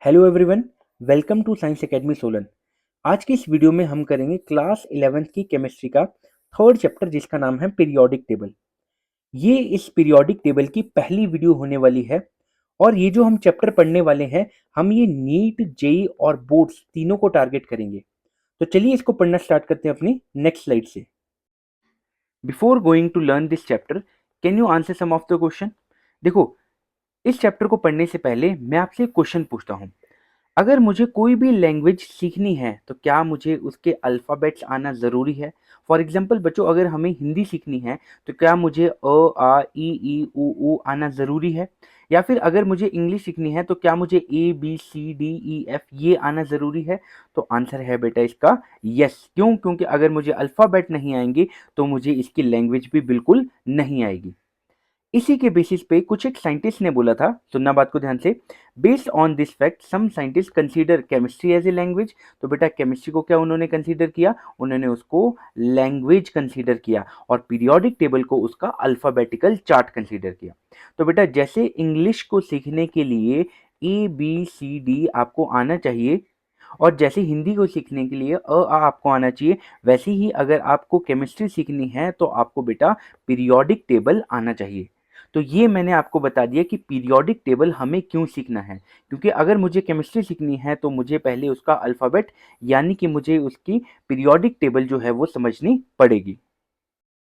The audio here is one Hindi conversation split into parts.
Hello everyone, welcome to science academy Solan. आज की इस वीडियो में हम करेंगे क्लास 11th की केमिस्ट्री का थर्ड चैप्टर जिसका नाम है पीरियोडिक टेबल। ये इस पीरियोडिक टेबल की पहली वीडियो होने वाली है और ये जो हम चैप्टर पढ़ने वाले हैं हम ये नीट जेई और बोर्ड्स तीनों को टारगेट करेंगे। तो चलिए इसको पढ़ना स्टार्ट करते हैं अपनी नेक्स्ट स्लाइड से। Before going to learn this chapter, can you answer some of the question. देखो, इस चैप्टर को पढ़ने से पहले मैं आपसे एक क्वेश्चन पूछता हूँ। अगर मुझे कोई भी लैंग्वेज सीखनी है तो क्या मुझे उसके अल्फ़ाबेट्स आना ज़रूरी है? फॉर एग्ज़ाम्पल बच्चों, अगर हमें हिंदी सीखनी है तो क्या मुझे अ, आ, ई, ऊ आना ज़रूरी है? या फिर अगर मुझे इंग्लिश सीखनी है तो क्या मुझे ए, बी, सी, डी, ई, एफ ये आना ज़रूरी है? तो आंसर है बेटा इसका यस। क्यों? क्योंकि अगर मुझे अल्फ़ाबेट नहीं आएँगे तो मुझे इसकी लैंग्वेज भी बिल्कुल नहीं आएगी। इसी के बेसिस पे कुछ एक साइंटिस्ट ने बोला था, सुनना बात को ध्यान से। Based on this fact some scientist consider chemistry as a language. तो बेटा केमिस्ट्री को क्या उन्होंने कंसीडर किया? उन्होंने उसको लैंग्वेज कंसीडर किया और पीरियोडिक टेबल को उसका अल्फाबेटिकल चार्ट कंसीडर किया। तो बेटा जैसे इंग्लिश को सीखने के लिए ए बी सी डी आपको आना चाहिए और जैसे हिंदी को सीखने के लिए आ आपको आना चाहिए, वैसे ही अगर आपको केमिस्ट्री सीखनी है तो आपको बेटा पीरियोडिक टेबल आना चाहिए। तो ये मैंने आपको बता दिया कि पीरियोडिक टेबल हमें क्यों सीखना है, क्योंकि अगर मुझे केमिस्ट्री सीखनी है तो मुझे पहले उसका अल्फ़ाबेट यानी कि मुझे उसकी पीरियोडिक टेबल जो है वो समझनी पड़ेगी।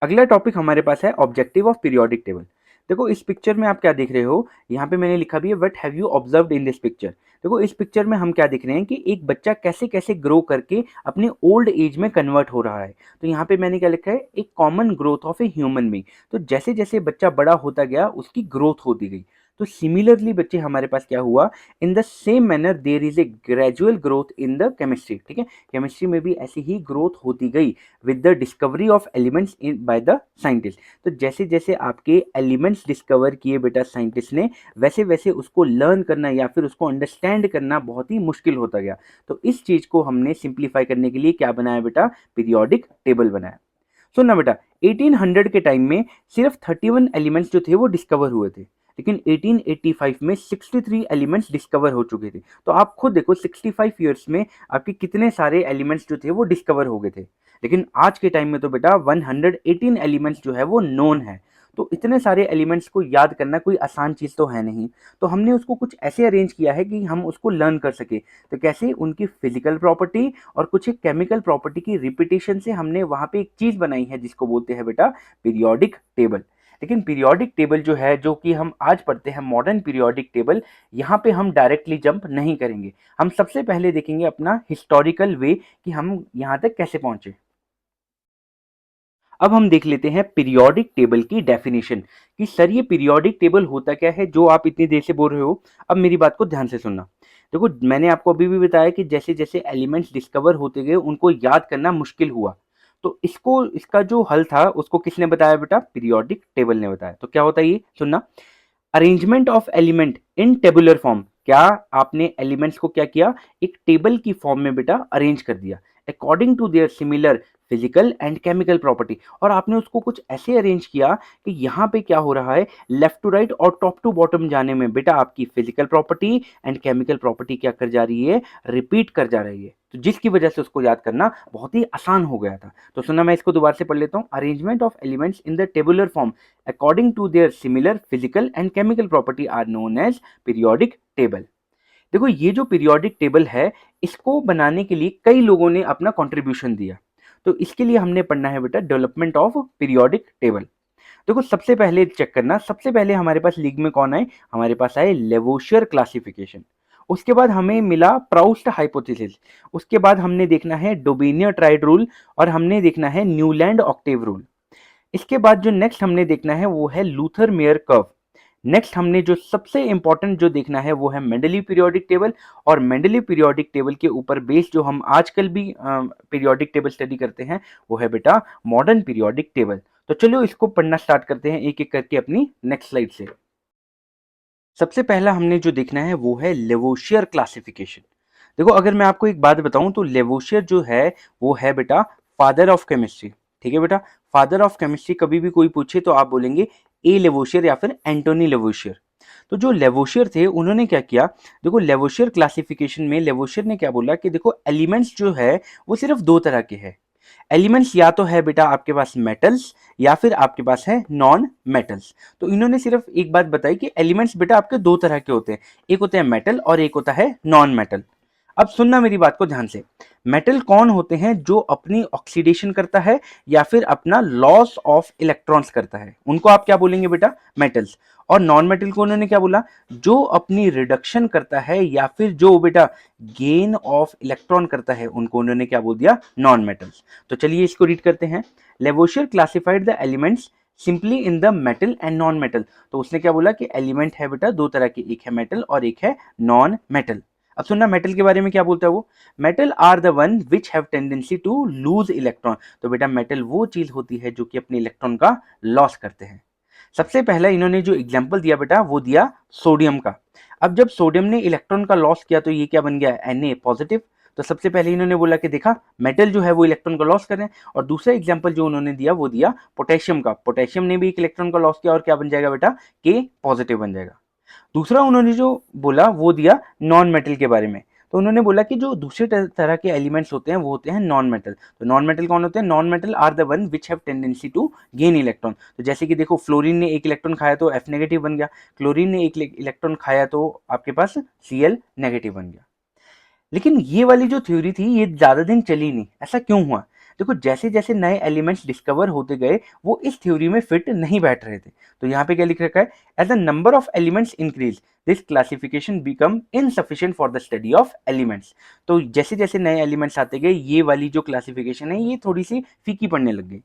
अगला टॉपिक हमारे पास है ऑब्जेक्टिव ऑफ पीरियोडिक टेबल। देखो इस पिक्चर में आप क्या देख रहे हो, यहाँ पे मैंने लिखा भी है what have you observed in this picture. देखो इस पिक्चर में हम क्या देख रहे हैं कि एक बच्चा कैसे कैसे ग्रो करके अपने ओल्ड एज में कन्वर्ट हो रहा है। तो यहाँ पे मैंने क्या लिखा है, एक common growth of a human में। तो जैसे जैसे बच्चा बड़ा होता गया उसकी ग्रोथ होती गई। तो सिमिलरली बच्चे हमारे पास क्या हुआ, in the same manner there is a gradual growth in the chemistry. ठीक है, केमिस्ट्री में भी ऐसी ही ग्रोथ होती गई with the discovery of elements in by the scientist. तो जैसे जैसे आपके एलिमेंट्स डिस्कवर किए बेटा साइंटिस्ट ने, वैसे वैसे उसको लर्न करना या फिर उसको अंडरस्टैंड करना बहुत ही मुश्किल होता गया। तो इस चीज को हमने सिंप्लीफाई करने के लिए क्या बनाया बेटा, पीरियोडिक टेबल बनाया। सुनना बेटा, 1800 के टाइम में सिर्फ 31 एलिमेंट्स जो थे वो डिस्कवर हुए थे, लेकिन 1885 में 63 एलिमेंट्स डिस्कवर हो चुके थे। तो आप खुद देखो 65 ईयर्स में आपके कितने सारे एलिमेंट्स जो थे वो डिस्कवर हो गए थे। लेकिन आज के टाइम में तो बेटा 118 एलिमेंट्स जो है वो नोन है। तो इतने सारे एलिमेंट्स को याद करना कोई आसान चीज़ तो है नहीं। तो हमने उसको कुछ ऐसे अरेंज किया है कि हम उसको लर्न कर सके। तो कैसे, उनकी फिजिकल प्रॉपर्टी और कुछ एक केमिकल प्रॉपर्टी की रिपीटेशन से हमने वहाँ पे एक चीज़ बनाई है जिसको बोलते हैं बेटा पीरियोडिक टेबल। लेकिन पीरियोडिक टेबल जो है, जो कि हम आज पढ़ते हैं मॉडर्न पीरियोडिक टेबल, यहाँ पे हम डायरेक्टली जंप नहीं करेंगे। हम सबसे पहले देखेंगे अपना हिस्टोरिकल वे कि हम यहाँ तक कैसे पहुंचे। अब हम देख लेते हैं पीरियोडिक टेबल की डेफिनेशन कि सर ये पीरियोडिक टेबल होता क्या है, जो आप इतनी देर से बोल रहे हो। अब मेरी बात को ध्यान से सुनना। देखो मैंने आपको अभी भी बताया कि जैसे जैसे एलिमेंट्स डिस्कवर होते गए उनको याद करना मुश्किल हुआ। तो इसको, इसका जो हल था उसको किसने बताया बेटा, पीरियोडिक टेबल ने बताया। तो क्या होता है ये सुनना, arrangement of element in tabular form. क्या आपने एलिमेंट्स को क्या किया, एक टेबल की फॉर्म में बेटा अरेंज कर दिया according to their similar physical and chemical property. और आपने उसको कुछ ऐसे अरेंज किया कि यहाँ पे क्या हो रहा है, लेफ्ट टू राइट और टॉप टू बॉटम जाने में बेटा आपकी physical property and chemical property क्या कर जा रही है, रिपीट कर जा रही है। तो जिसकी वजह से उसको याद करना बहुत ही आसान हो गया था। तो सुना, मैं इसको दोबारा से पढ़ लेता हूँ। Arrangement of elements in the tabular form according to their similar physical and chemical property are known as periodic table। देखो ये जो पीरियोडिक टेबल है, इसको बनाने के लिए कई लोगों ने अपना कंट्रीब्यूशन दिया। तो इसके लिए हमने पढ़ना है बेटा डेवलपमेंट ऑफ पीरियोडिक टेबल। देखो सबसे पहले चेक करना, सबसे पहले हमारे पास लीग में कौन आए, हमारे पास आए लेवोशियर क्लासिफिकेशन। उसके बाद हमें मिला प्राउस्ट हाइपोथेसिस। उसके बाद हमने देखना है डोबेनियर ट्राइड रूल और हमने देखना है न्यूलैंड ऑक्टेव रूल। इसके बाद जो नेक्स्ट हमने देखना है वो है लूथर मेयर कर्व। नेक्स्ट हमने जो सबसे इंपॉर्टेंट जो देखना है वो है मेंडलीव पीरियोडिक टेबल। और मेंडलीव पीरियोडिक टेबल के ऊपर बेस्ड जो हम आजकल भी पीरियोडिक टेबल स्टडी करते हैं वो है बेटा मॉडर्न पीरियोडिक टेबल। तो चलो इसको पढ़ना स्टार्ट करते हैं एक एक करके अपनी नेक्स्ट स्लाइड से। सबसे पहला हमने जो देखना है वो है लेवोशियर क्लासिफिकेशन। देखो अगर मैं आपको एक बात बताऊं तो लेवोशियर जो है वो है बेटा फादर ऑफ केमिस्ट्री। ठीक है बेटा, फादर ऑफ केमिस्ट्री कभी भी कोई पूछे तो आप बोलेंगे ए लेवोशियर या फिर एंटोनी लेवोशियर। तो जो लेवोशियर थे उन्होंने क्या किया, देखो लेवोशियर क्लासिफिकेशन में लेवोशियर ने क्या बोला कि देखो एलिमेंट्स जो है वो सिर्फ दो तरह के हैं। एलिमेंट्स या तो है बेटा आपके पास मेटल्स या फिर आपके पास है नॉन मेटल्स। तो इन्होंने सिर्फ एक बात बताई कि एलिमेंट्स बेटा आपके दो तरह के होते हैं, एक होते हैं मेटल और एक होता है नॉन मेटल। अब सुनना मेरी बात को ध्यान से, मेटल कौन होते हैं, जो अपनी ऑक्सीडेशन करता है या फिर अपना लॉस ऑफ इलेक्ट्रॉन्स करता है, उनको आप क्या बोलेंगे बेटा, मेटल्स। और नॉन मेटल को उन्होंने क्या बोला, जो अपनी रिडक्शन करता है या फिर जो बेटा गेन ऑफ इलेक्ट्रॉन करता है, उनको उन्होंने क्या बोल दिया, नॉन मेटल्स। तो चलिए इसको रीड करते हैं। Lavoisier classified the elements simply in the metal and non metal. तो उसने क्या बोला कि एलिमेंट है बेटा दो तरह के, एक है मेटल और एक है नॉन मेटल। अब सुनना मेटल के बारे में क्या बोलता है वो, metal are the one which have tendency to lose electron. तो बेटा मेटल वो चीज होती है जो कि अपने इलेक्ट्रॉन का लॉस करते हैं। सबसे पहला इन्होंने जो एग्जाम्पल दिया बेटा वो दिया सोडियम का। अब जब सोडियम ने इलेक्ट्रॉन का लॉस किया तो ये क्या बन गया, Na पॉजिटिव। तो सबसे पहले इन्होंने बोला कि देखा मेटल जो है वो इलेक्ट्रॉन का लॉस कर रहे हैं। और दूसरा एग्जाम्पल जो उन्होंने दिया वो दिया पोटेशियम का, पोटेशियम ने भी एक इलेक्ट्रॉन का लॉस किया और क्या बन जाएगा बेटा, K पॉजिटिव बन जाएगा। दूसरा उन्होंने जो बोला वो दिया नॉन मेटल के बारे में। तो उन्होंने बोला कि जो दूसरे तरह के एलिमेंट्स होते हैं वो होते हैं नॉन मेटल। तो नॉन मेटल कौन होते हैं, non metal are the one which have tendency to gain electron. तो जैसे कि देखो फ्लोरीन ने एक इलेक्ट्रॉन खाया तो F नेगेटिव बन गया, क्लोरीन ने एक इलेक्ट्रॉन खाया तो आपके पास Cl नेगेटिव बन गया। लेकिन ये वाली जो थ्योरी थी ये ज्यादा दिन चली नहीं। ऐसा क्यों हुआ, देखो जैसे जैसे नए एलिमेंट्स डिस्कवर होते गए वो इस थ्योरी में फिट नहीं बैठ रहे थे। तो यहाँ पे क्या लिख रखा है, as the number of elements increase this classification become insufficient for the study of elements. तो जैसे जैसे नए एलिमेंट्स आते गए ये वाली जो क्लासिफिकेशन है ये थोड़ी सी फीकी पड़ने लग गई।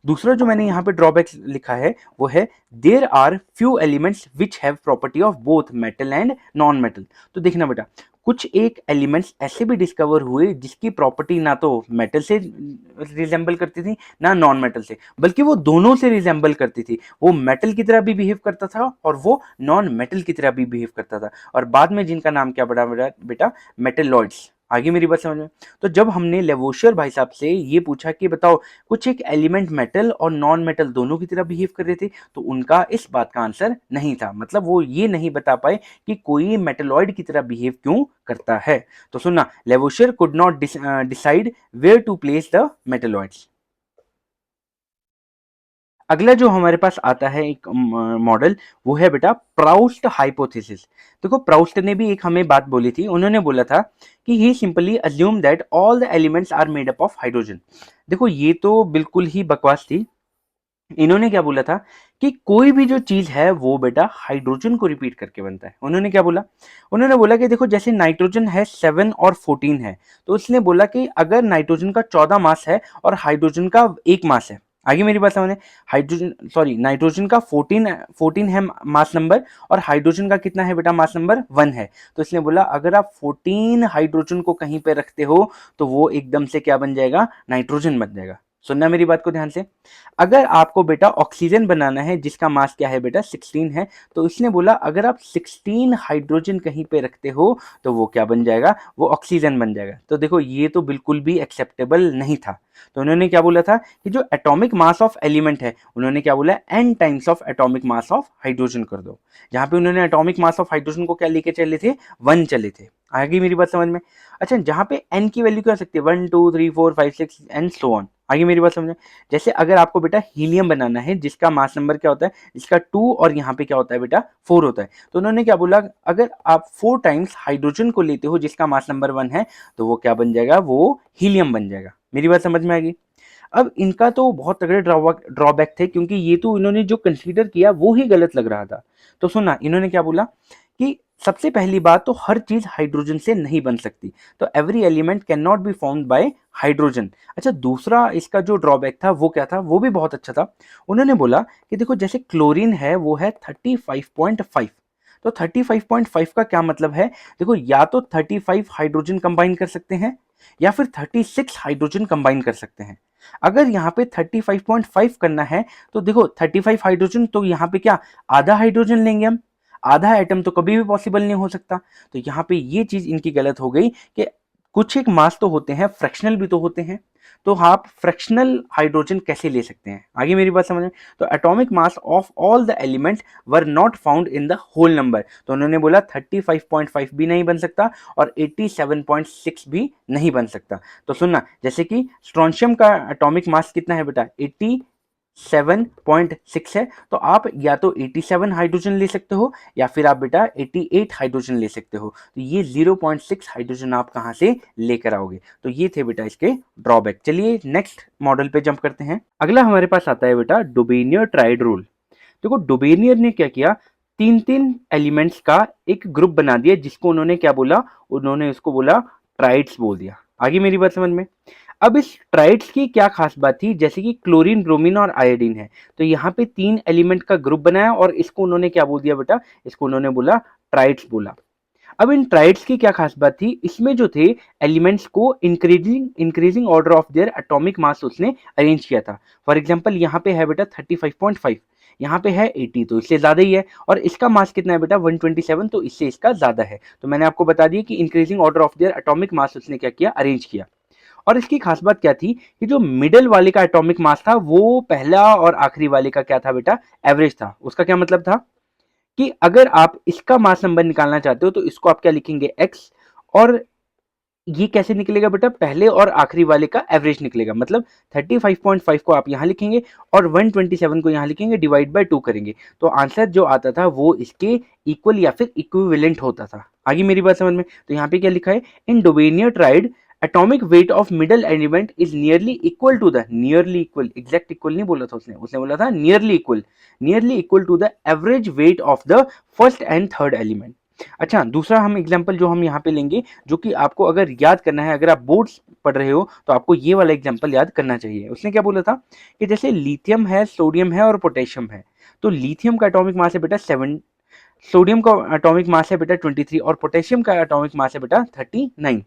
दूसरा जो मैंने यहाँ पे ड्रॉबैक लिखा है वो है there are few elements which have property of both metal and non metal. तो देखना बेटा कुछ एक एलिमेंट्स ऐसे भी डिस्कवर हुए जिसकी प्रॉपर्टी ना तो मेटल से रिजेंबल करती थी ना नॉन मेटल से, बल्कि वो दोनों से रिजेंबल करती थी। वो मेटल की तरह भी बिहेव करता था और वो नॉन मेटल की तरह भी बिहेव करता था। और बाद में जिनका नाम क्या पड़ा बेटा, मेटलॉइड्स। आगे मेरी बात समझ में। तो जब हमने लेवोशियर भाई साहब से ये पूछा कि बताओ कुछ एक एलिमेंट मेटल और नॉन मेटल दोनों की तरह बिहेव कर रहे थे, तो उनका इस बात का आंसर नहीं था। मतलब वो ये नहीं बता पाए कि कोई मेटलॉइड की तरह बिहेव क्यों करता है। तो सुनना, Lavoisier could not decide where to place the metalloids. अगला जो हमारे पास आता है एक मॉडल वो है बेटा प्राउस्ट हाइपोथेसिस। देखो प्राउस्ट ने भी एक हमें बात बोली थी, उन्होंने बोला था कि he simply assume that all the elements are made up of hydrogen. देखो ये तो बिल्कुल ही बकवास थी। इन्होंने क्या बोला था कि कोई भी जो चीज है वो बेटा हाइड्रोजन को रिपीट करके बनता है। उन्होंने क्या बोला, उन्होंने बोला कि देखो जैसे नाइट्रोजन है 7 और 14 है, तो इसने बोला कि अगर नाइट्रोजन का 14 मास है और हाइड्रोजन का 1 मास है, आगे मेरी बात समझे, हाइड्रोजन सॉरी नाइट्रोजन का 14 है मास नंबर और हाइड्रोजन का कितना है बेटा, मास नंबर 1 है। तो इसने बोला अगर आप 14 हाइड्रोजन को कहीं पे रखते हो तो वो एकदम से क्या बन जाएगा, नाइट्रोजन बन जाएगा। सुनना मेरी बात को ध्यान से, अगर आपको बेटा ऑक्सीजन बनाना है जिसका मास क्या है बेटा 16 है, तो इसने बोला अगर आप 16 हाइड्रोजन कहीं पे रखते हो तो वो क्या बन जाएगा, वो ऑक्सीजन बन जाएगा। तो देखो ये तो बिल्कुल भी एक्सेप्टेबल नहीं था। तो उन्होंने क्या बोला था कि जो एटॉमिक मास ऑफ एलिमेंट है उन्होंने क्या बोला, n times of atomic mass of hydrogen कर दो। जहां पे उन्होंने एटॉमिक मास ऑफ हाइड्रोजन को क्या लेके चले थे, 1 चले थे। आगे मेरी बात समझ में। अच्छा जहां पे n की वैल्यू क्या हो सकती है, 1 2 3 4 5 6 एंड सो ऑन। आगे मेरी बात समझ में। जैसे अगर आपको बेटा हीलियम बनाना है जिसका मास नंबर क्या होता है, इसका 2 और यहाँ पे क्या होता है बेटा 4 होता है, तो उन्होंने क्या बोला अगर आप 4 टाइम्स हाइड्रोजन को लेते हो जिसका मास नंबर 1 है तो वो क्या बन जाएगा, वो हीलियम बन जाएगा। मेरी बात समझ में आ गई। अब इनका तो बहुत तगड़े ड्रॉबैक थे क्योंकि ये तो इन्होंने जो कंसीडर किया वो ही गलत लग रहा था। तो सुना इन्होंने क्या बोला कि सबसे पहली बात तो हर चीज हाइड्रोजन से नहीं बन सकती, तो every element can not be formed by hydrogen. अच्छा दूसरा इसका जो ड्रॉबैक था वो क्या था, वो भी बहुत अच्छा था। उन्होंने बोला कि देखो जैसे क्लोरीन है वो है 35.5, तो 35.5 का क्या मतलब है, देखो या तो 35 हाइड्रोजन कंबाइन कर सकते हैं या फिर 36 हाइड्रोजन कंबाइन कर सकते हैं। अगर यहाँ पे 35.5 करना है तो देखो 35 हाइड्रोजन तो यहाँ पे क्या आधा हाइड्रोजन लेंगे हम, आधा एटम तो कभी भी पॉसिबल नहीं हो सकता। तो यहाँ पे ये चीज इनकी गलत हो गई कि कुछ एक मास तो होते हैं फ्रैक्शनल भी तो होते हैं। तो आप फ्रैक्शनल हाइड्रोजन कैसे ले सकते हैं, आगे मेरी बात समझ में। तो atomic mass of all the element were not found in the whole number, तो उन्होंने बोला 35.5 भी नहीं बन सकता और 87.6 भी नहीं बन सकता। तो सुनना, जैसे कि स्ट्रोंशियम का एटॉमिक मास कितना है बेटा, 87.6 है, तो आप या तो 87 हाइड्रोजन ले सकते हो या फिर आप बेटा 88 हाइड्रोजन ले सकते हो। तो ये 0.6 हाइड्रोजन आप कहाँ से लेकर आओगे। तो ये थे बेटा इसके ड्रॉबैक। चलिए नेक्स्ट मॉडल पे जंप करते हैं। अगला हमारे पास आता है बेटा डुबेनियर ट्राइड रूल। देखो डुबेनियर ने क्या किया, तीन तीन एलिमेंट्स का एक ग्रुप बना दिया जिसको उन्होंने क्या बोला, उन्होंने उसको बोला ट्राइड्स बोल दिया। आगे मेरी बात समझ में। अब इस ट्राइड्स की क्या खास बात थी, जैसे कि क्लोरीन, ब्रोमीन और आयोडीन है, तो यहाँ पे तीन एलिमेंट का ग्रुप बनाया और इसको उन्होंने क्या बोल दिया बेटा, इसको उन्होंने बोला ट्राइड्स बोला। अब इन ट्राइड्स की क्या खास बात थी, इसमें जो थे एलिमेंट्स को increasing increasing order of their atomic मास उसने अरेंज किया था। फॉर एग्जांपल यहाँ पे है बेटा 35.5, यहाँ पे है 80, तो इससे ज्यादा ही है, और इसका मास कितना है बेटा 127, तो इससे इसका ज्यादा है। तो मैंने आपको बता दिया कि increasing order of their atomic मास उसने क्या किया, अरेंज किया। और इसकी खास बात क्या थी कि जो मिडिल वाले का एटॉमिक मास था वो पहला और आखिरी वाले का क्या था बेटा, एवरेज था। उसका क्या मतलब था कि अगर आप इसका मास नंबर निकालना चाहते हो तो इसको आप क्या लिखेंगे, x, और ये कैसे निकलेगा बेटा, पहले और आखिरी वाले का एवरेज निकलेगा। मतलब 35.5 को आप यहाँ लिखेंगे और 127 को यहाँ लिखेंगे, डिवाइड बाय 2 करेंगे, तो आंसर जो आता था वो इसके इक्वल या फिर इक्विवेलेंट होता था। आगे मेरी बात समझ में। तो यहाँ पे क्या लिखा है, in Dobereiner triad atomic weight of middle element is nearly equal to the, nearly equal, exact equal नहीं बोला था उसने, उसने बोला था nearly equal to the average weight of the first and third element. अच्छा, दूसरा हम एग्जांपल जो हम यहाँ पे लेंगे, जो कि आपको अगर याद करना है, अगर आप बोर्ड्स पढ़ रहे हो तो आपको ये वाला एग्जांपल याद करना चाहिए। उसने क्या बोला था कि जैसे लिथियम है, सोडियम है और पोटेशियम है, तो लिथियम का एटॉमिक मास है बेटा 7, सोडियम का एटॉमिक मास है बेटा 23 और पोटेशियम का एटॉमिक मास है बेटा 39।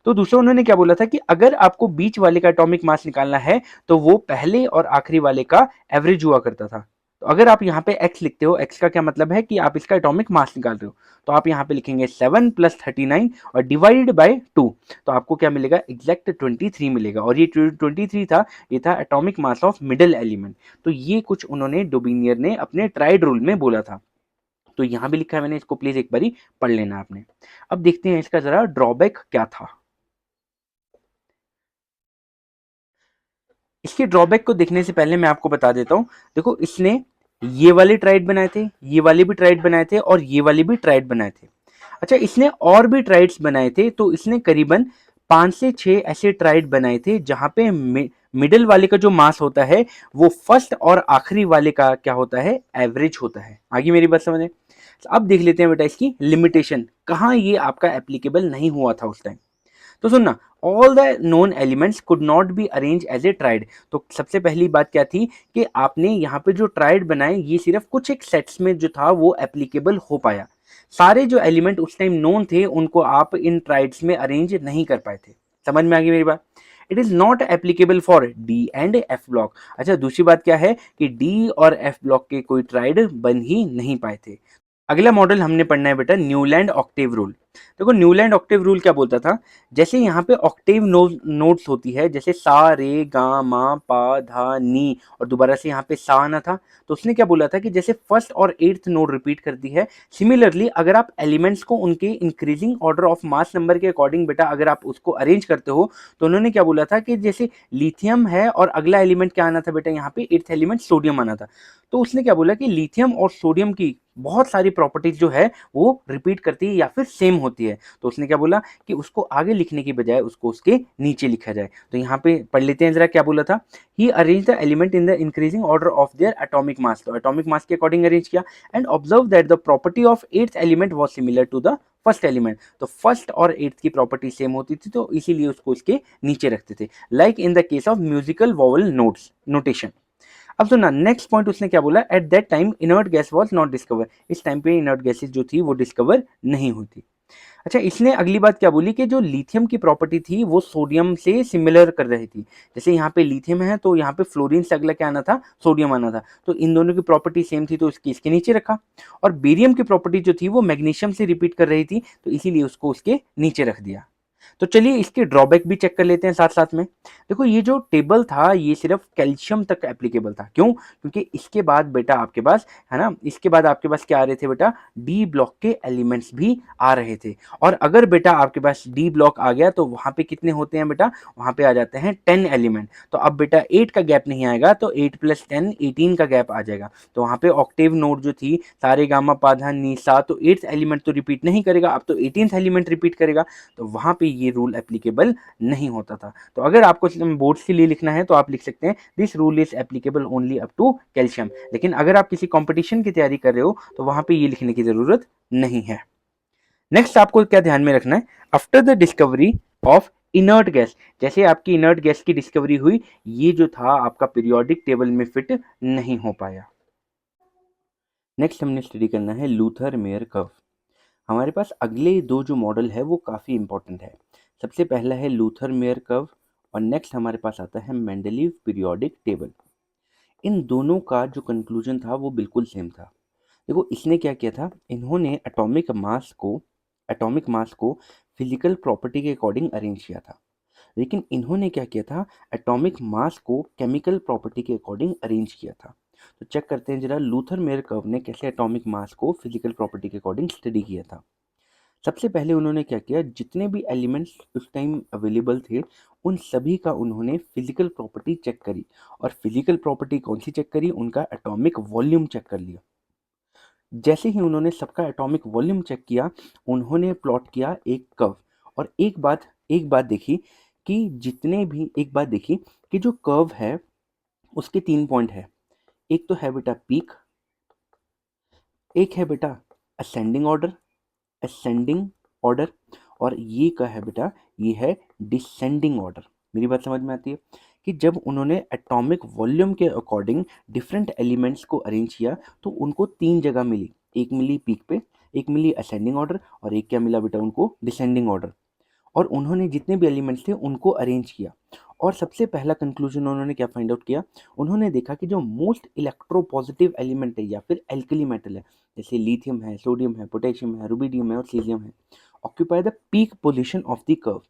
तो दूसरा उन्होंने क्या बोला था कि अगर आपको बीच वाले का एटॉमिक मास निकालना है तो वो पहले और आखिरी वाले का एवरेज हुआ करता था। तो अगर आप यहाँ पे x लिखते हो, x का क्या मतलब है कि आप इसका एटॉमिक मास निकाल रहे हो, तो आप यहाँ पे लिखेंगे 7 + 39 और डिवाइडेड बाय 2, तो आपको क्या मिलेगा, एग्जैक्ट 23 मिलेगा। और ये 23 था, ये था atomic mass of middle element. तो ये कुछ उन्होंने डोबिनियर ने अपने ट्राइड रूल में बोला था। तो यहाँ भी लिखा है मैंने, इसको प्लीज एक बारी पढ़ लेना आपने। अब देखते हैं इसका जरा ड्रॉबैक क्या था। इसके ड्रॉबैक को देखने से पहले मैं आपको बता देता हूं। देखो इसने ये वाले ट्राइड बनाए थे, ये वाले भी ट्राइड बनाए थे और ये वाले भी ट्राइड बनाए थे। अच्छा, इसने और भी ट्राइड्स बनाए थे, तो इसने करीबन 5 से 6 ऐसे ट्राइड बनाए थे जहां पे मिडिल वाले का जो मास होता है वो फर्स्ट और आखिरी वाले का क्या होता है, एवरेज होता है। आगे मेरी बात समझे। अब देख लेते हैं बेटा इसकी लिमिटेशन, कहाँ ये आपका एप्लीकेबल नहीं हुआ था उस टाइम। तो सुनना, all the known elements could not be arrange as a triad. तो सबसे पहली बात क्या थी कि आपने यहाँ पे जो ट्राइड बनाए ये सिर्फ कुछ एक सेट्स में जो था वो एप्लीकेबल हो पाया। सारे जो एलिमेंट उस टाइम नोन थे उनको आप इन ट्राइड्स में अरेंज नहीं कर पाए थे। समझ में आ गई मेरी बात। It is not applicable for D and F block. अच्छा, दूसरी बात क्या है कि डी और एफ ब्लॉक के कोई ट्राइड बन ही नहीं पाए थे। अगला मॉडल हमने पढ़ना है बेटा न्यूलैंड ऑक्टेव रूल। देखो न्यूलैंड ऑक्टेव रूल क्या बोलता था, जैसे यहाँ पे ऑक्टेव नोट्स होती है, जैसे सा रे गा मा पा धा नी और दोबारा से यहाँ पे सा आना था, तो उसने क्या बोला था कि जैसे फर्स्ट और एट्थ नोट रिपीट करती है, सिमिलरली अगर आप एलिमेंट्स को उनके increasing order of mass number के अकॉर्डिंग बेटा अगर आप उसको अरेंज करते हो, तो उन्होंने क्या बोला था कि जैसे लिथियम है और अगला एलिमेंट क्या आना था बेटा, यहाँ पे एट्थ एलिमेंट सोडियम आना था। तो उसने क्या बोला कि लिथियम और सोडियम की बहुत सारी प्रॉपर्टीज जो है वो रिपीट करती है या फिर सेम होती है। तो उसने क्या बोला कि उसको आगे लिखने की बजाय उसको उसके नीचे लिखा जाए। तो यहाँ पे पढ़ लेते हैं जरा क्या बोला था। He arrange the element in the increasing order of their atomic mass, तो एटॉमिक मास के अकॉर्डिंग अरेंज किया। And observe that the property of eighth element was similar to the first element. तो फर्स्ट और एट्थ की प्रॉपर्टी सेम होती थी, तो इसीलिए उसको उसके नीचे रखते थे, like in the case of musical vowel notes notation. अब सुनना, नेक्स्ट पॉइंट उसने क्या बोला, at that time inert gas was not discover. इस टाइम पे इनर्ट गैसेस जो थी वो डिस्कवर नहीं हुई थी। अच्छा, इसने अगली बात क्या बोली कि जो लिथियम की प्रॉपर्टी थी वो सोडियम से सिमिलर कर रही थी। जैसे यहाँ पे लिथियम है तो यहाँ पे फ्लोरीन से अगला क्या आना था, सोडियम आना था, तो इन दोनों की प्रॉपर्टी सेम थी तो इसके नीचे रखा। और बेरियम की प्रॉपर्टी जो थी वो मैग्नीशियम से रिपीट कर रही थी, तो इसीलिए उसको उसके नीचे रख दिया। तो चलिए इसके ड्रॉबैक भी चेक कर लेते हैं साथ-साथ में। देखो ये जो टेबल था ये सिर्फ़ कैल्शियम तक एप्लीकेबल था। क्यों? क्योंकि इसके बाद बेटा आपके पास, है ना? इसके बाद आपके पास क्या आ रहे थे बेटा? डी ब्लॉक के एलिमेंट्स भी आ रहे थे। और अगर बेटा आपके पास डी ब्लॉक आ गया तो वहाँ पे कितने होते हैं बेटा? वहाँ पे आ जाते हैं 10 एलिमेंट। तो अब बेटा 8 का गैप नहीं आएगा, तो 8 + 10 18 का गैप आ जाएगा। तो वहाँ पे ऑक्टेव नोड जो थी सारेगामा पाधा नी सा, तो 8th एलिमेंट तो रिपीट नहीं करेगा, अब तो 18th एलिमेंट रिपीट करेगा। तो वहाँ पे ये रूल एप्लीकेबल नहीं होता था। तो अगर आपको बोर्ड्स के लिए लिखना है तो आप लिख सकते हैं this rule is applicable only up to calcium. लेकिन अगर आप किसी कंपटीशन की तैयारी कर रहे हो तो वहाँ पे ये लिखने की जरूरत नहीं है। नेक्स्ट आपको क्या ध्यान में रखना है? After the discovery of inert gas, जैसे आपकी इनर्ट गैस की डिस्कवरी हुई, ये जो था आपका पीरियोडिक टेबल में फिट नहीं हो पाया। नेक्स्ट हमने स्टडी करना है लूथर मेयर कर्व। हमारे पास अगले दो जो मॉडल है वो काफ़ी इंपॉर्टेंट है। सबसे पहला है लूथर मेयर कर्व और नेक्स्ट हमारे पास आता है मेंडलीव पीरियोडिक टेबल। इन दोनों का जो कंक्लूजन था वो बिल्कुल सेम था। देखो इसने क्या किया था, इन्होंने एटॉमिक मास को फिजिकल प्रॉपर्टी के अकॉर्डिंग अरेंज किया था। लेकिन इन्होंने क्या किया था, एटॉमिक मास को केमिकल प्रॉपर्टी के अकॉर्डिंग अरेंज किया था। तो चेक करते हैं जरा लूथर मेयर कर्व ने कैसे एटॉमिक मास को फिजिकल प्रॉपर्टी के अकॉर्डिंग स्टडी किया था। सबसे पहले उन्होंने क्या किया, जितने भी एलिमेंट्स उस टाइम अवेलेबल थे उन सभी का उन्होंने फिजिकल प्रॉपर्टी चेक करी। और फिजिकल प्रॉपर्टी कौन सी चेक करी, उनका एटॉमिक वॉल्यूम चेक कर लिया। जैसे ही उन्होंने सबका एटॉमिक वॉल्यूम चेक किया, उन्होंने प्लॉट किया एक कर्व। और एक बात देखी कि जो कर्व है उसके 3 पॉइंट है। एक तो है बेटा पीक, एक है बेटा असेंडिंग ऑर्डर और ये क्या है बेटा, ये है डिसेंडिंग ऑर्डर। मेरी बात समझ में आती है कि जब उन्होंने एटॉमिक वॉल्यूम के अकॉर्डिंग डिफरेंट एलिमेंट्स को अरेंज किया तो उनको 3 जगह मिली। एक मिली पीक पे, एक मिली असेंडिंग ऑर्डर और एक क्या मिला बेटा उनको, डिसेंडिंग ऑर्डर। और उन्होंने जितने भी एलिमेंट्स थे उनको अरेंज किया। और सबसे पहला कंक्लूजन उन्होंने क्या फाइंड आउट किया, उन्होंने देखा कि जो मोस्ट इलेक्ट्रोपॉजिटिव एलिमेंट है या फिर एल्कली मेटल है, जैसे लिथियम है, सोडियम है, पोटेशियम है, रुबिडियम है और सीजियम है, occupy the peak position of the curve.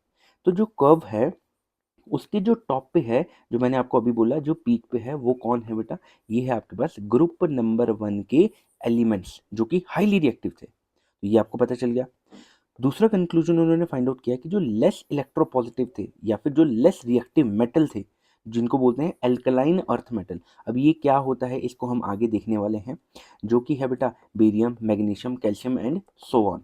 तो जो कर्व है उसके जो टॉप पे है, जो मैंने आपको अभी बोला जो पीक पे है, वो कौन है बेटा, ये है आपके पास ग्रुप नंबर 1 के एलिमेंट्स जो कि हाईली रिएक्टिव थे। तो ये आपको पता चल गया। दूसरा कंक्लूजन उन्होंने फाइंड आउट किया कि जो लेस इलेक्ट्रोपॉजिटिव थे या फिर जो लेस रिएक्टिव मेटल थे, जिनको बोलते हैं एल्कलाइन अर्थ मेटल। अब ये क्या होता है इसको हम आगे देखने वाले हैं, जो कि है बेटा barium, magnesium, calcium and so on.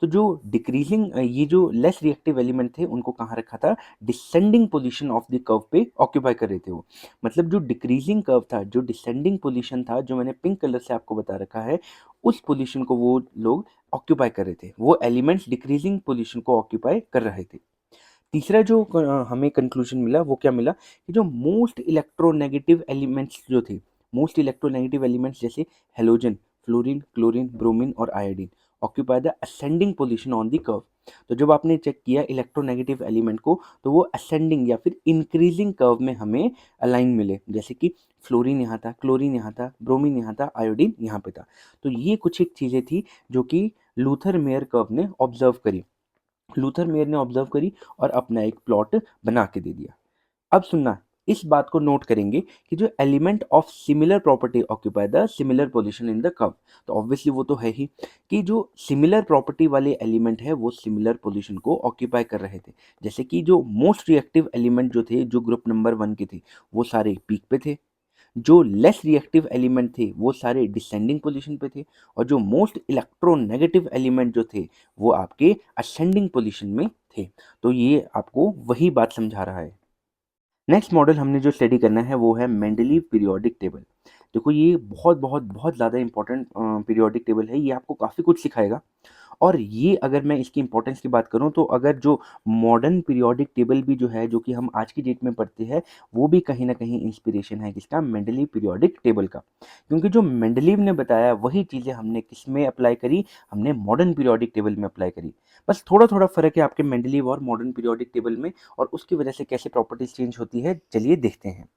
तो जो डिक्रीजिंग ये जो लेस रिएक्टिव एलिमेंट थे उनको कहाँ रखा था, descending position of the curve पे ऑक्यूपाई कर रहे थे वो। मतलब जो डिक्रीजिंग कर्व था, जो डिसेंडिंग पोजीशन था, जो मैंने पिंक कलर से आपको बता रखा है, उस पोजीशन को वो लोग ऑक्यूपाई कर रहे थे। वो एलिमेंट्स डिक्रीजिंग पोजीशन को ऑक्यूपाई कर रहे थे। तीसरा जो हमें कंक्लूजन मिला वो क्या मिला कि जो मोस्ट इलेक्ट्रोनेगेटिव एलिमेंट्स जैसे हेलोजन, फ्लोरीन, क्लोरीन, ब्रोमीन और iodine occupy the ascending position on the curve. तो जब आपने चेक किया इलेक्ट्रोनेगेटिव एलिमेंट को तो वो असेंडिंग या फिर इंक्रीजिंग कर्व में हमें अलाइन मिले, जैसे कि फ्लोरीन यहाँ था, क्लोरीन यहाँ था, ब्रोमीन यहाँ था, आयोडीन यहाँ पे था। तो ये कुछ एक चीज़ें थी जो कि लूथर मेयर कर्व ने ऑब्जर्व करी और अपना एक प्लॉट बना के दे दिया। अब सुनना, इस बात को नोट करेंगे कि जो element of similar property occupy the similar position in the curve. तो ऑब्वियसली वो तो है ही कि जो सिमिलर प्रॉपर्टी वाले एलिमेंट है वो सिमिलर पोजीशन को ऑक्यूपाई कर रहे थे। जैसे कि जो मोस्ट रिएक्टिव एलिमेंट जो थे, जो ग्रुप नंबर 1 के थे, वो सारे पीक पे थे। जो लेस रिएक्टिव एलिमेंट थे वो सारे डिसेंडिंग पोजीशन पे थे। और जो मोस्ट इलेक्ट्रोनेगेटिव एलिमेंट जो थे वो आपके असेंडिंग पोजीशन में थे। तो ये आपको वही बात समझा रहा है। नेक्स्ट मॉडल हमने जो स्टडी करना है वो है मेंडलीव पीरियोडिक टेबल। देखो ये बहुत बहुत बहुत ज़्यादा इंपॉर्टेंट पीरियोडिक टेबल है, ये आपको काफ़ी कुछ सिखाएगा। और ये अगर मैं इसकी इंपॉर्टेंस की बात करूँ तो अगर जो मॉडर्न पीरियोडिक टेबल भी जो है जो कि हम आज की डेट में पढ़ते हैं, वो भी कहीं ना कहीं इंस्पिरेशन है किसका, मेंडलीव पीरियोडिक टेबल का। क्योंकि जो मेंडलीव ने बताया वही चीज़ें हमने किस में अप्लाई करी, हमने मॉडर्न पीरियोडिक टेबल में अप्लाई करी। बस थोड़ा थोड़ा फ़र्क है आपके मेंडलीव और मॉडर्न पीरियोडिक टेबल में, और उसकी वजह से कैसे प्रॉपर्टीज चेंज होती है चलिए देखते हैं।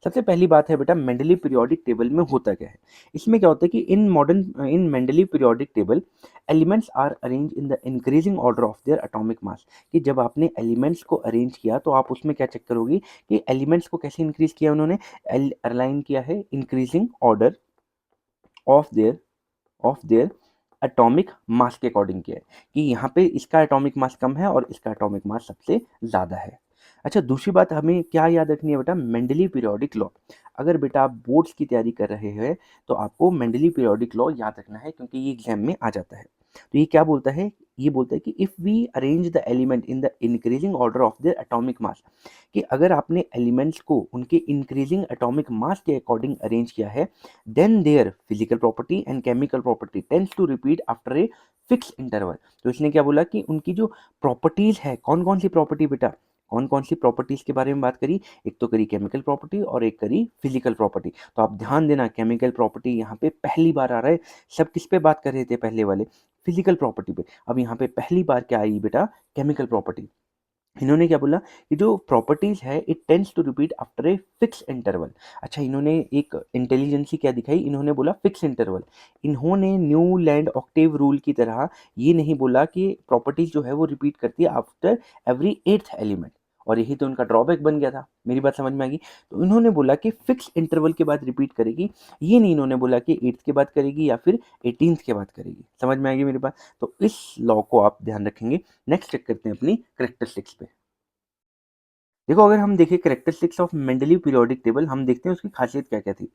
सबसे पहली बात है बेटा मेंडलीव पीरियोडिक टेबल में होता क्या है। इसमें क्या होता है कि in Mendeleev periodic table elements are arrange in the increasing order of their atomic mass. कि जब आपने एलिमेंट्स को अरेंज किया तो आप उसमें क्या चेक करोगे कि एलिमेंट्स को कैसे इंक्रीज किया उन्होंने, अलाइन किया है increasing order of their atomic mass के अकॉर्डिंग किया है कि यहाँ पे इसका एटॉमिक मास कम है और इसका एटॉमिक मास सबसे ज़्यादा है। अच्छा, दूसरी बात हमें क्या याद रखनी है बेटा, मेंडलीव पीरियोडिक लॉ। अगर बेटा आप बोर्ड्स की तैयारी कर रहे हैं तो आपको मेंडलीव पीरियोडिक लॉ याद रखना है क्योंकि ये एग्जाम में आ जाता है। तो ये क्या बोलता है, ये बोलता है कि if we arrange the element in the increasing order of the atomic mass, कि अगर आपने एलिमेंट्स को उनके इंक्रीजिंग एटॉमिक मास के अकॉर्डिंग अरेंज किया है, then their physical property and chemical property tends to repeat after a fix interval. तो इसने क्या बोला कि उनकी जो प्रॉपर्टीज है, कौन कौन सी प्रॉपर्टी बेटा, कौन कौन सी प्रॉपर्टीज के बारे में बात करी, एक तो करी केमिकल प्रॉपर्टी और एक करी फिजिकल प्रॉपर्टी। तो आप ध्यान देना केमिकल प्रॉपर्टी यहाँ पे पहली बार आ रहा है। सब किस पे बात कर रहे थे पहले वाले, फिजिकल प्रॉपर्टी पे। अब यहाँ पे पहली बार क्या आई बेटा, केमिकल प्रॉपर्टी। इन्होंने क्या बोला कि जो प्रॉपर्टीज है it tends to repeat after a fix interval. अच्छा, इन्होंने एक इंटेलिजेंसी क्या दिखाई, इन्होंने बोला फिक्स इंटरवल। इन्होंने न्यू लैंड ऑक्टेव रूल की तरह ये नहीं बोला कि प्रॉपर्टीज जो है वो रिपीट करती है आफ्टर एवरी एट्थ एलिमेंट, और यही तो उनका ड्रॉबैक बन गया था। मेरी बात समझ में आ गई। तो इन्होंने बोला कि फिक्स इंटरवल के बाद रिपीट करेगी, ये नहीं इन्होंने बोला कि एट्थ के बाद करेगी या फिर 18th के बाद करेगी। समझ में आ गई मेरी बात। तो इस लॉ को आप ध्यान रखेंगे। नेक्स्ट चेक करते हैं अपनी करेक्टरिस्टिक्स पे। देखो, अगर हम देखें characteristics of Mendeleev periodic table, हम देखते हैं उसकी खासियत क्या क्या थी।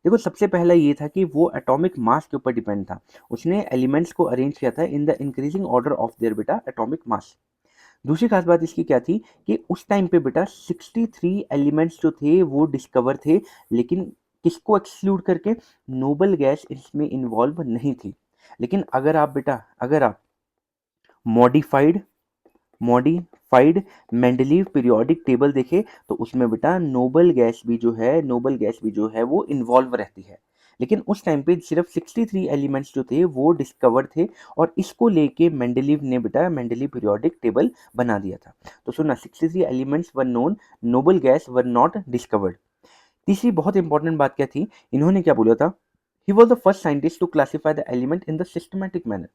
देखो, सबसे पहला ये था कि वो एटॉमिक मास के ऊपर डिपेंड था। उसने एलिमेंट्स को अरेंज किया था इन the increasing order of there बेटा एटॉमिक मास। दूसरी खास बात इसकी क्या थी कि उस टाइम पे बेटा 63 एलिमेंट्स जो थे वो डिस्कवर थे, लेकिन किसको एक्सक्लूड करके, नोबल गैस इसमें इन्वॉल्व नहीं थी। लेकिन अगर आप बेटा, अगर आप modified modified Mendeleev periodic table देखे तो उसमें बेटा नोबल गैस भी जो है वो इन्वॉल्व रहती है। लेकिन उस टाइम पे सिर्फ 63 एलिमेंट्स जो थे वो डिस्कवर थे, और इसको लेके मेंडलीव ने बेटा मेंडलीव पीरियोडिक टेबल बना दिया था। तो सुना, 63 elements were known, noble gas were not discovered. तीसरी बहुत इंपॉर्टेंट बात क्या थी, इन्होंने क्या बोला था, he was the first scientist to classify the element in the systematic manner.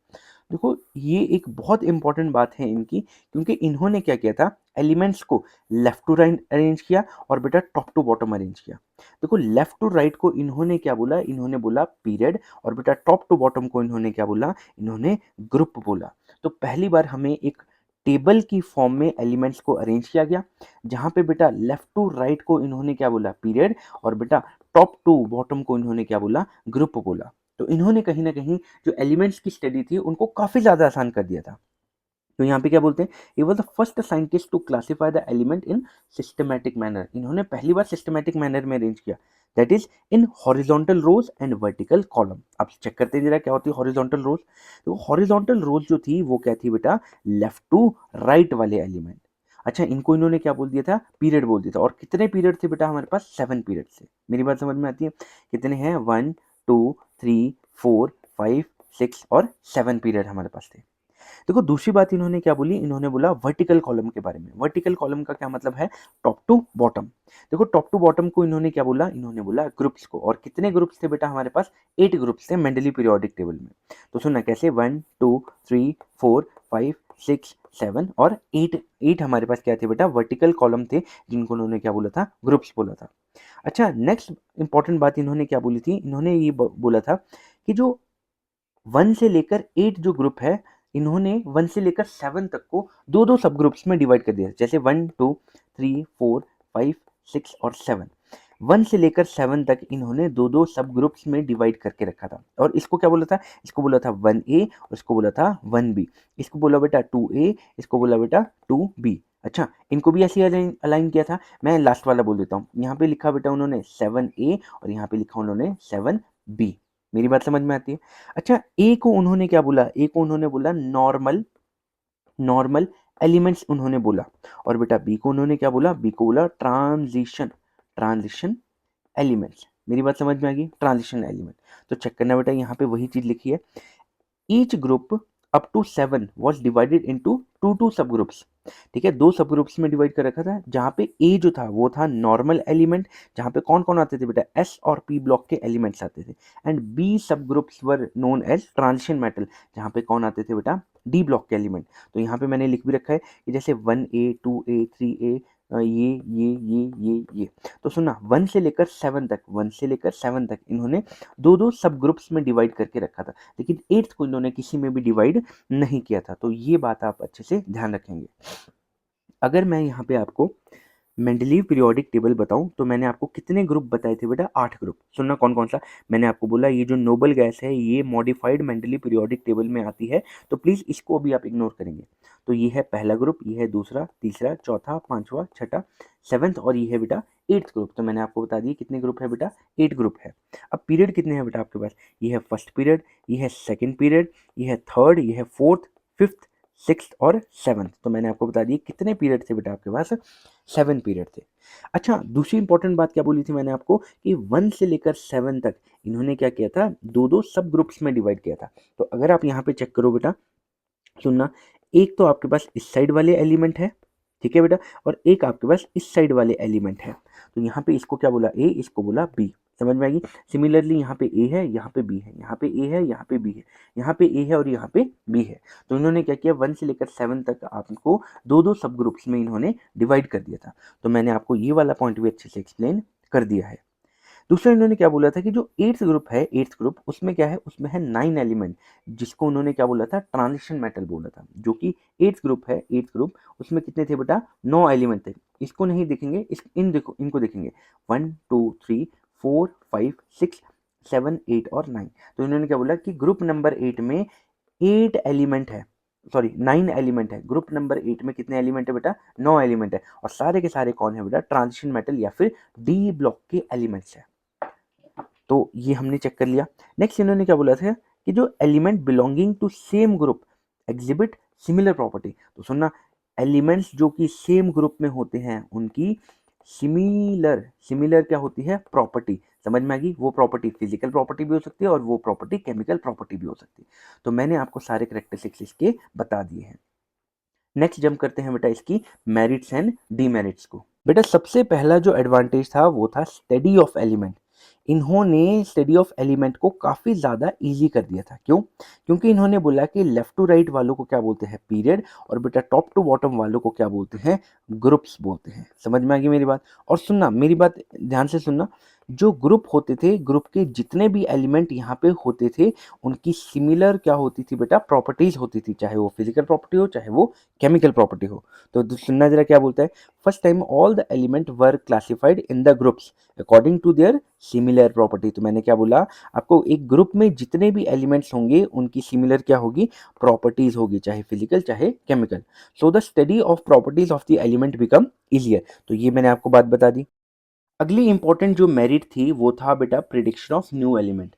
देखो, ये एक बहुत इंपॉर्टेंट बात है इनकी, क्योंकि इन्होंने क्या किया था, एलिमेंट्स को लेफ्ट टू राइट अरेंज किया और बेटा टॉप टू बॉटम अरेंज किया। देखो, लेफ्ट टू राइट को इन्होंने क्या बोला, इन्होंने बोला पीरियड, और बेटा टॉप टू बॉटम को इन्होंने क्या बोला, इन्होंने ग्रुप बोला। तो पहली बार हमें एक टेबल की फॉर्म में एलिमेंट्स को अरेंज किया गया, जहां पे बेटा लेफ्ट टू राइट को इन्होंने क्या बोला, पीरियड, और बेटा टॉप टू बॉटम को इन्होंने क्या बोला, ग्रुप बोला। तो इन्होंने कहीं ना कहीं जो एलिमेंट्स की स्टडी थी उनको काफ़ी ज़्यादा आसान कर दिया था। तो यहाँ पे क्या बोलते हैं, he was the first scientist to classify the element in systematic manner. इन्होंने पहली बार सिस्टमैटिक मैनर में अरेंज किया, that is in horizontal rows and vertical column. आप चेक करते हैं जरा क्या होती है हॉरिजॉन्टल रोज। तो हॉरिजॉन्टल रोज जो थी वो क्या थी बेटा, लेफ्ट टू राइट वाले एलिमेंट। अच्छा, इनको इन्होंने क्या बोल दिया था, पीरियड बोल दिया था। और कितने पीरियड थे बेटा हमारे पास, 7 पीरियड थे। मेरी बात समझ में आती है, कितने हैं, 1 2 3 4 5 6 और 7 पीरियड हमारे पास थे। देखो, दूसरी बात इन्होंने क्या बोली, इन्होंने बोला वर्टिकल कॉलम के बारे में। वर्टिकल कॉलम का क्या मतलब है, टॉप टू बॉटम। देखो, टॉप टू बॉटम को इन्होंने क्या बोला, इन्होंने बोला ग्रुप्स को। और कितने ग्रुप्स थे बेटा हमारे पास, 8 ग्रुप्स थे मेंडलीव पीरियोडिक टेबल में। तो सुनना कैसे, 1 2 3 4 5 6 7 और 8 हमारे पास क्या थे बेटा, वर्टिकल कॉलम थे, जिनको उन्होंने क्या बोला था, ग्रुप्स बोला था। अच्छा, नेक्स्ट इंपॉर्टेंट बात इन्होंने क्या बोली थी, इन्होंने ये बोला था कि जो 1 से लेकर 8 जो ग्रुप है, इन्होंने 1 से लेकर 7 तक को दो दो सब ग्रुप्स में डिवाइड कर दिया, जैसे 1 2 3 4 5 6 और 7। 1 से लेकर 7 तक इन्होंने दो दो सब ग्रुप्स में डिवाइड करके रखा था। और इसको क्या बोला था, इसको बोला था 1A और इसको बोला था 1B। इसको बोला बेटा 2A, इसको बोला बेटा 2B। अच्छा, इनको भी ऐसे अलाइन किया था। मैं लास्ट वाला बोल देता हूँ। यहाँ पे लिखा बेटा उन्होंने 7A और यहाँ पे लिखा उन्होंने 7B। मेरी बात समझ में आती है। अच्छा, ए को उन्होंने क्या बोला, ए को उन्होंने बोला नॉर्मल नॉर्मल एलिमेंट्स उन्होंने बोला। और बेटा बी को उन्होंने क्या बोला, बी को बोला ट्रांजिशन ट्रांजिशन एलिमेंट्स। मेरी बात समझ में आ गई, ट्रांजिशन एलिमेंट। तो चेक करना बेटा, यहाँ पे वही चीज लिखी है, each group up to 7 was divided into 2 सब ग्रुप्स। ठीक है, 2 सब ग्रुप्स में डिवाइड कर रखा था, जहाँ पे ए जो था वो था नॉर्मल एलिमेंट, जहाँ पे कौन-कौन आते थे बेटा, एस और पी ब्लॉक के एलिमेंट्स आते थे, and B sub groups were known as transition metal, जहाँ पे कौन आते थे बेटा, डी ब्लॉक के एलिमेंट। तो यहाँ पे मैंने लिख भी रखा है कि जैसे 1A, 2A, 3A, ये। तो सुनना, 1 से लेकर 7 तक, 1 से लेकर 7 तक इन्होंने 2-2 सब ग्रुप्स में डिवाइड करके रखा था, लेकिन 8th को इन्होंने किसी में भी डिवाइड नहीं किया था। तो ये बात आप अच्छे से ध्यान रखेंगे। अगर मैं यहाँ पे आपको मेंडलीव पीरियोडिक टेबल बताऊं, तो मैंने आपको कितने ग्रुप बताए थे बेटा, 8 ग्रुप। सुनना कौन कौन सा, मैंने आपको बोला ये जो नोबल गैस है ये मॉडिफाइड मेंडलीव पीरियोडिक टेबल में आती है, तो प्लीज़ इसको अभी आप इग्नोर करेंगे। तो ये है पहला ग्रुप, ये है दूसरा, तीसरा, चौथा, पांचवा, छठा, 7th, और ये है बेटा 8th ग्रुप। तो मैंने आपको बता दिया कितने ग्रुप है बेटा, 8 ग्रुप है। अब पीरियड कितने हैं बेटा आपके पास, ये है फर्स्ट पीरियड, ये है सेकेंड पीरियड, ये है थर्ड, ये है फोर्थ, फिफ्थ, 6th और 7th। तो मैंने आपको बता दिया कितने पीरियड थे बेटा आपके पास, 7 पीरियड थे। अच्छा, दूसरी इंपॉर्टेंट बात क्या बोली थी मैंने आपको, कि 1 से लेकर 7 तक इन्होंने क्या किया था, 2-2 सब ग्रुप्स में डिवाइड किया था। तो अगर आप यहाँ पे चेक करो बेटा, सुनना, एक तो आपके पास इस साइड वाले एलिमेंट है, ठीक है बेटा, और एक आपके पास इस साइड वाले एलिमेंट है। तो यहाँ पे इसको क्या बोला, ए, इसको बोला बी। समझ में आएगी। सिमिलरली यहाँ पे ए है, यहाँ पे बी है, यहाँ पे ए है, यहाँ पे बी है, यहाँ पे ए है और यहाँ पे बी है। तो इन्होंने क्या किया, 1 से लेकर 7 तक आपको 2-2 सब ग्रुप्स में इन्होंने डिवाइड कर दिया था। तो मैंने आपको ये वाला पॉइंट भी अच्छे से एक्सप्लेन कर दिया है। दूसरा इन्होंने क्या बोला था कि जो 8th ग्रुप है, 8th ग्रुप, उसमें क्या है, उसमें है 9 एलिमेंट, जिसको उन्होंने क्या बोला था, ट्रांजिशन मेटल बोला था। जो कि 8th ग्रुप है, 8th ग्रुप, उसमें कितने थे बेटा, 9 एलिमेंट थे। इसको नहीं देखेंगे, देखो, इनको देखेंगे, 1 2 3 4 5 6 7 8 और 9। तो इन्होंने क्या बोला कि ग्रुप नंबर 8 में 8 एलिमेंट है, सॉरी 9 एलिमेंट है। ग्रुप नंबर 8 में कितने एलिमेंट है बेटा, 9 एलिमेंट है, और सारे के सारे कौन है बेटा, ट्रांजिशन मेटल या फिर डी ब्लॉक के एलिमेंट्स है। तो ये हमने चेक कर लिया। नेक्स्ट इन्होंने क्या बोला था कि जो element belonging to same group exhibit similar property. तो सुनना, एलिमेंट्स जो कि सेम ग्रुप में होते हैं उनकी सिमिलर क्या होती है, प्रॉपर्टी। समझ में आ गई। वो प्रॉपर्टी फिजिकल प्रॉपर्टी भी हो सकती है और वो प्रॉपर्टी केमिकल प्रॉपर्टी भी हो सकती है। तो मैंने आपको सारे करेक्टरिस्टिक्स इसके बता दिए हैं। नेक्स्ट जंप करते हैं बेटा इसकी मेरिट्स एंड डीमेरिट्स को। बेटा सबसे पहला जो एडवांटेज था वो था स्टडी ऑफ एलिमेंट। इन्होंने स्टडी ऑफ एलिमेंट को काफ़ी ज़्यादा इजी कर दिया था। क्यों? क्योंकि इन्होंने बोला कि लेफ्ट टू राइट वालों को क्या बोलते हैं, पीरियड, और बेटा टॉप टू बॉटम वालों को क्या बोलते हैं, ग्रुप्स बोलते हैं। समझ में आ गई मेरी बात। और सुनना, मेरी बात ध्यान से सुनना, जो ग्रुप होते थे, ग्रुप के जितने भी एलिमेंट यहाँ पे होते थे, उनकी सिमिलर क्या होती थी बेटा, प्रॉपर्टीज होती थी, चाहे वो फिजिकल प्रॉपर्टी हो चाहे वो केमिकल प्रॉपर्टी हो। तो सुनना जरा क्या बोलता है, first time all the element were classified in the groups according to their similar property. तो मैंने क्या बोला आपको, एक ग्रुप में जितने भी एलिमेंट्स होंगे उनकी सिमिलर क्या होगी, प्रॉपर्टीज होगी, चाहे फिजिकल चाहे chemical. So the study of properties of the element become easier. तो ये मैंने आपको बात बता दी। अगली इंपॉर्टेंट जो मेरिट थी वो था बेटा प्रिडिक्शन ऑफ न्यू एलिमेंट।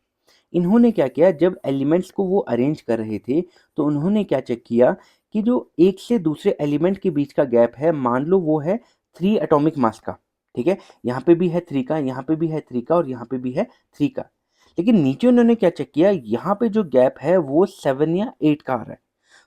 इन्होंने क्या किया, जब एलिमेंट्स को वो अरेंज कर रहे थे तो उन्होंने क्या चेक किया कि जो एक से दूसरे एलिमेंट के बीच का गैप है, मान लो वो है 3 एटॉमिक मास का, ठीक है, यहाँ पे भी है 3 का, यहाँ पे भी है 3 का और यहाँ पे भी है 3 का। लेकिन नीचे उन्होंने क्या चेक किया, यहाँ पे जो गैप है वो 7 या 8 का आ रहा है।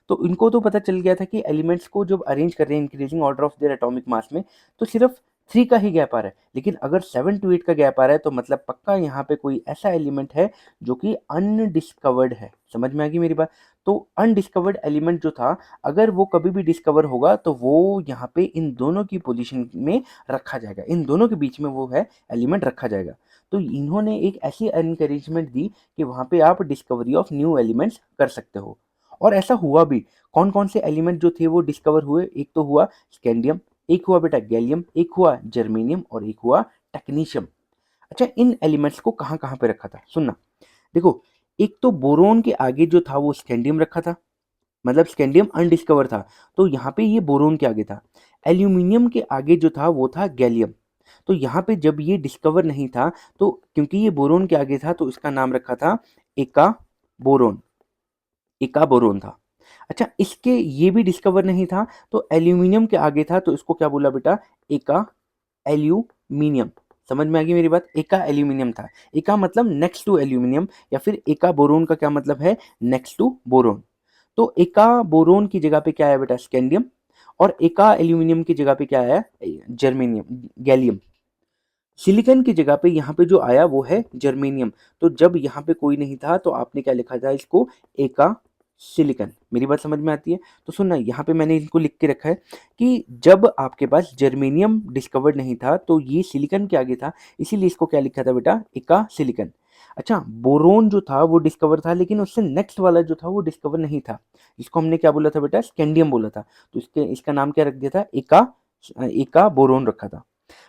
तो इनको तो पता चल गया था कि एलिमेंट्स को जब अरेंज कर रहे हैं increasing order of their atomic मास में, तो सिर्फ 3 का ही गैप आ रहा है। लेकिन अगर 7 to 8 का गैप आ रहा है तो मतलब पक्का यहाँ पे कोई ऐसा एलिमेंट है जो कि अनडिस्कवर्ड है। समझ में आ गई मेरी बात। तो अनडिस्कवर्ड एलिमेंट जो था, अगर वो कभी भी डिस्कवर होगा तो वो यहाँ पे इन दोनों की पोजीशन में रखा जाएगा, इन दोनों के बीच में वो है एलिमेंट रखा जाएगा। तो इन्होंने एक ऐसी एनकरेजमेंट दी कि वहाँ पे आप डिस्कवरी ऑफ न्यू एलिमेंट्स कर सकते हो। और ऐसा हुआ भी। कौन कौन से एलिमेंट जो थे वो डिस्कवर हुए, एक तो हुआ स्कैंडियम, एक हुआ बेटा गैलियम, एक हुआ जर्मेनियम और एक हुआ टेक्नीशियम। अच्छा, इन एलिमेंट्स को कहाँ कहाँ पे रखा था, सुनना। देखो, एक तो बोरोन के आगे जो था वो स्कैंडियम रखा था, मतलब स्कैंडियम अनडिस्कवर था, तो यहाँ पे ये बोरोन के आगे था। एल्यूमिनियम के आगे जो था वो था गैलियम। तो यहाँ पे जब ये डिस्कवर नहीं था, तो क्योंकि ये बोरोन के आगे था तो इसका नाम रखा था एका बोरोन, एका बोरोन था। अच्छा, इसके ये भी डिस्कवर नहीं था तो एल्यूमिनियम के आगे था, तो इसको क्या बोला बेटा, एका एल्यूमिनियम। समझ में आ गई मेरी बात। एका एल्यूमिनियम था। एका मतलब नेक्स्ट टू एल्यूमिनियम, या फिर एका बोरोन का क्या मतलब है, नेक्स्ट टू बोरोन। तो एका बोरोन की जगह पे क्या है बेटा, स्कैंडियम। और एका एल्यूमिनियम की जगह पे क्या आया, जर्मेनियम, गैलियम। सिलिकॉन की जगह पे यहाँ पे जो आया वो है जर्मेनियम। तो जब यहाँ पे कोई नहीं था तो आपने क्या लिखा था इसको, एका सिलिकॉन। मेरी बात समझ में आती है? तो सुनना, यहाँ पे मैंने इनको लिख के रखा है कि जब आपके पास जर्मेनियम डिस्कवर्ड नहीं था तो ये सिलिकॉन के आगे था, इसीलिए इसको क्या लिखा था बेटा, एका सिलिकॉन। अच्छा, बोरोन जो था वो डिस्कवर था, लेकिन उससे नेक्स्ट वाला जो था वो डिस्कवर नहीं था, जिसको हमने क्या बोला था बेटा, स्कैंडियम बोला था। तो इसका नाम क्या रख दिया था, एका, एका बोरोन रखा था।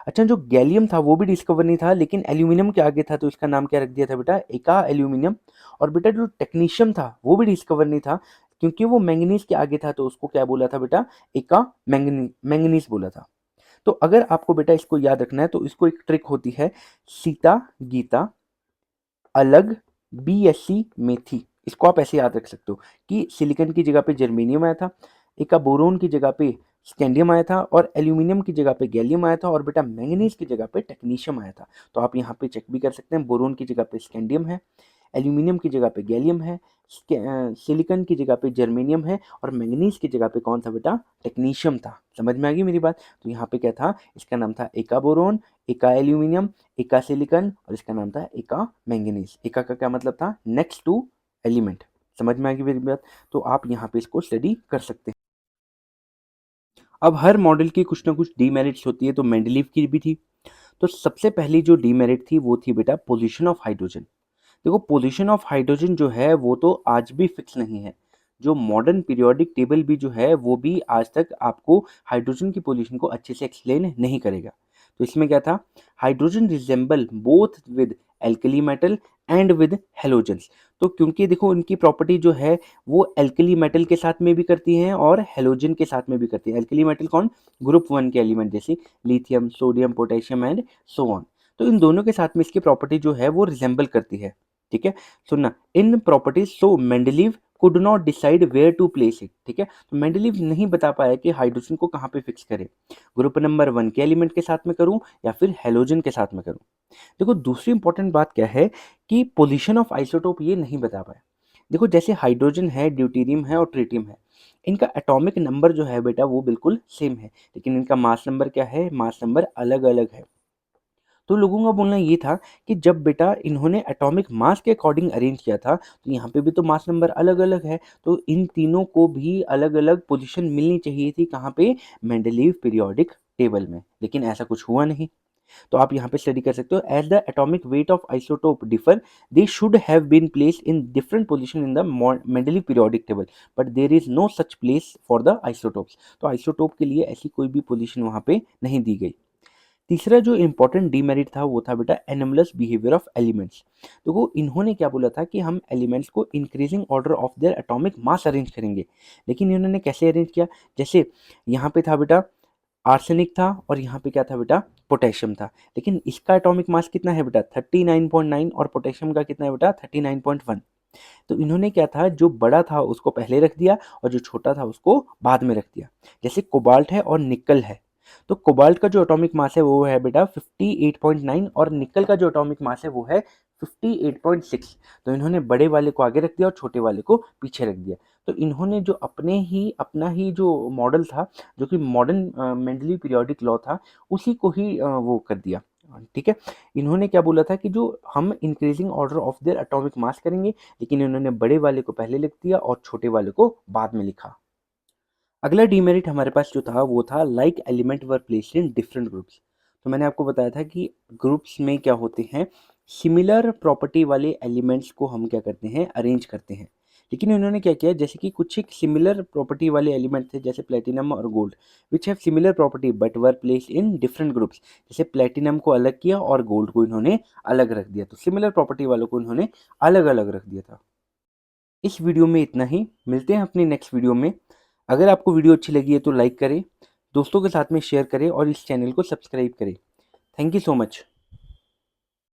अच्छा, जो गैलियम था वो भी डिस्कवर नहीं था, लेकिन एल्यूमिनियम के आगे था, तो इसका नाम क्या रख दिया था बेटा, एका एल्यूमिनियम। और बेटा जो टेक्नीशियम था वो भी डिस्कवर नहीं था, क्योंकि वो मैंगनीज के आगे था, तो उसको क्या बोला था बेटा, एका मैंगनीज बोला था। तो अगर आपको बेटा इसको याद रखना है तो इसको एक ट्रिक होती है, सीता गीता अलग बीएससी मेथी। इसको आप ऐसे याद रख सकते हो कि सिलिकॉन की जगह पे जर्मेनियम आया था, एका बोरोन की जगह पे स्कैंडियम आया था, और एल्यूमिनियम की जगह पे गैलियम आया था, और बेटा मैंगनीज की जगह पे टेक्नीशियम आया था। तो आप यहाँ पे चेक भी कर सकते हैं, बोरोन की जगह पे स्कैंडियम है, एल्यूमिनियम की जगह पे गैलियम है, सिलिकॉन की जगह पे जर्मेनियम है, और मैंगनीज की जगह पे कौन था बेटा, टेक्नीशियम था। समझ में आ गई मेरी बात? तो यहाँ पे क्या था, इसका नाम था एका बोरोन, एका एल्यूमिनियम, एका सिलिकॉन, और इसका नाम था एका मैंगनीज। एका का क्या मतलब था, नेक्स्ट टू एलिमेंट। समझ में आ गई मेरी बात? तो आप यहाँ पे इसको स्टडी कर सकते हैं। अब हर मॉडल की कुछ ना कुछ डीमेरिट्स होती है, तो मेंडलीव की भी थी। तो सबसे पहली जो डीमेरिट थी वो थी बेटा पोजीशन ऑफ हाइड्रोजन। देखो, पोजीशन ऑफ हाइड्रोजन जो है वो तो आज भी फिक्स नहीं है। जो मॉडर्न पीरियोडिक टेबल भी जो है वो भी आज तक आपको हाइड्रोजन की पोजीशन को अच्छे से एक्सप्लेन नहीं करेगा। तो इसमें क्या था, hydrogen resemble both with alkali metal and with halogens. तो क्योंकि देखो उनकी प्रॉपर्टी जो है वो एल्कली मेटल के साथ में भी करती हैं और हेलोजन के साथ में भी करती हैं। एल्कली मेटल कौन, ग्रुप 1 के एलिमेंट जैसे lithium, sodium, potassium and so on. तो इन दोनों के साथ में इसकी प्रॉपर्टी जो है वो रिजेंबल करती है। ठीक है, सुनना, in properties so Mendeleev could not decide where to place it. ठीक है, तो मेंडलीव नहीं बता पाया कि हाइड्रोजन को कहाँ पे फिक्स करे, ग्रुप नंबर 1 के एलिमेंट के साथ में करूं या फिर हेलोजन के साथ में करूं। देखो, दूसरी इंपॉर्टेंट बात क्या है कि पोजीशन ऑफ आइसोटोप ये नहीं बता पाया। देखो, जैसे हाइड्रोजन है, ड्यूटेरियम है और ट्रिटियम है, इनका एटॉमिक नंबर जो है बेटा वो बिल्कुल सेम है, लेकिन इनका मास नंबर क्या है, मास नंबर अलग अलग है। तो लोगों का बोलना ये था कि जब बेटा इन्होंने एटॉमिक मास के अकॉर्डिंग अरेंज किया था, तो यहाँ पे भी तो मास नंबर अलग अलग है, तो इन तीनों को भी अलग अलग पोजीशन मिलनी चाहिए थी, कहाँ पे, मेंडलीव पीरियोडिक टेबल में, लेकिन ऐसा कुछ हुआ नहीं। तो आप यहाँ पे स्टडी कर सकते हो, as the atomic weight of isotope differ they should have been placed in different position in the Mendeleev periodic table, but there is no such place for the isotopes. तो आइसोटोप के लिए ऐसी कोई भी पोजीशन वहाँ पे नहीं दी गई। तीसरा जो इंपॉर्टेंट डीमेरिट था वो था बेटा एनोमलस बिहेवियर ऑफ एलिमेंट्स। देखो, इन्होंने क्या बोला था कि हम एलिमेंट्स को increasing order of their atomic mass arrange करेंगे, लेकिन इन्होंने कैसे अरेंज किया, जैसे यहाँ पे था बेटा आर्सेनिक था और यहाँ पे क्या था बेटा, पोटेशियम था, लेकिन इसका एटॉमिक मास कितना है बेटा, 39.9, और पोटेशियम का कितना है बेटा, 39.1। तो इन्होंने क्या था, जो बड़ा था उसको पहले रख दिया और जो छोटा था उसको बाद में रख दिया। जैसे कोबाल्ट है और निकल है, तो कोबाल्ट का जो एटॉमिक मास है वो है बेटा 58.9, और निकल का जो एटॉमिक मास है वो है 58.6। तो इन्होंने बड़े वाले को आगे रख दिया और छोटे वाले को पीछे रख दिया। तो इन्होंने जो अपना ही जो मॉडल था, जो कि मॉडर्न मेंडली पीरियोडिक लॉ था, उसी को ही वो कर दिया। ठीक है, इन्होंने क्या बोला था कि जो हम increasing order of their atomic मास करेंगे, लेकिन इन्होंने बड़े वाले को पहले लिख दिया और छोटे वाले को बाद में लिखा। अगला डीमेरिट हमारे पास जो था वो था like element were placed in different groups. तो मैंने आपको बताया था कि ग्रुप्स में क्या होते हैं, सिमिलर प्रॉपर्टी वाले एलिमेंट्स को हम क्या करते हैं, अरेंज करते हैं। लेकिन इन्होंने क्या किया, जैसे कि कुछ एक सिमिलर प्रॉपर्टी वाले एलिमेंट थे जैसे प्लेटिनम और gold, which have similar property but were placed in different groups. जैसे प्लेटिनम को अलग किया और गोल्ड को इन्होंने अलग रख दिया, तो सिमिलर प्रॉपर्टी वालों को इन्होंने अलग अलग रख दिया था। इस वीडियो में इतना ही, मिलते हैं अपनी नेक्स्ट वीडियो में। अगर आपको वीडियो अच्छी लगी है तो लाइक करें, दोस्तों के साथ में शेयर करें और इस चैनल को सब्सक्राइब करें। Thank you so much.